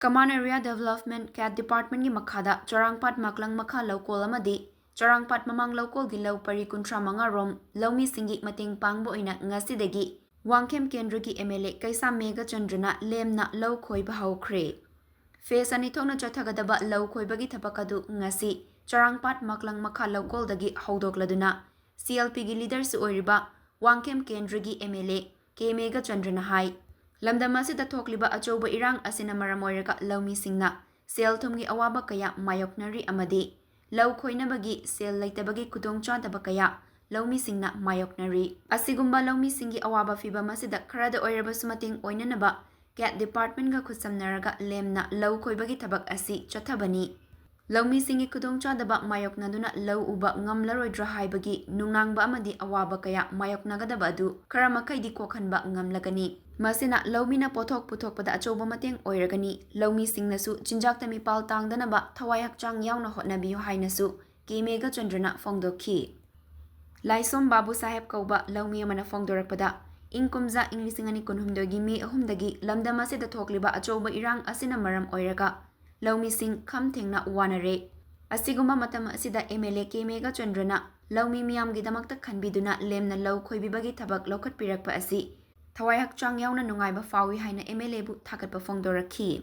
Common Area Development Cat Department gi makhada Charangpat maklang makha lokol amadi Charangpat mamang lokol gi lau pari kuntra manga rom laumi singi mating pangbo ina ngasidagi Wangkem Kendra gi MLA Keisham Meghachandra lemna lau khoi bahau kre. Phase ani thokna chathagadaba lau khoi bagi thapakadu ngasi Charangpat maklang makha lokol dagi haudokladuna CLP gi leader su oiriba Wangkem Kendra gi MLA K Meghachandra hai lamdamasi da thokliba achoba irang asina maramoiraga laumi singna sel thumgi awaba kaya mayoknari amadi lau khoinabagi sel leitabagi kudong chadaba kaya laumi singna mayoknari asigumba laumi singi awaba fiba masida kharada oiraba sumating oinanaba cat department ga khusamnaraga lemna lau khoibagi thabak asi chathabani laumi singi kudong chadaba mayoknaduna lau uba ngamlaroidra haibagi nungnangba amadi awaba kaya mayoknagadaba adu kharamakai kokhanba ngamlagani masina laumina pothok puthokpada achoba mateng oiragani laumi singnasu chinjakta mipal tangdanaba thawai hakchang yauna hotnabiyo hainasu K Meghachandra fongdokhi Laisom Babu Saheb kauba laumi amana fongdorakpada ingkumza inglisingani kunhumdogi mi ahumdagi lamdamasida thokliba achoba irang asina maram oiraga laumi sing kham thengna wanare asiguma matam asida MLA K Meghachandra laumi miyamgi damakta khanbiduna lemna lau khoibibagi thabak lokhat pirakpa asi thawai hakchang yauna nungaiba fawi haina MLA bu thakat pa fongdorakhi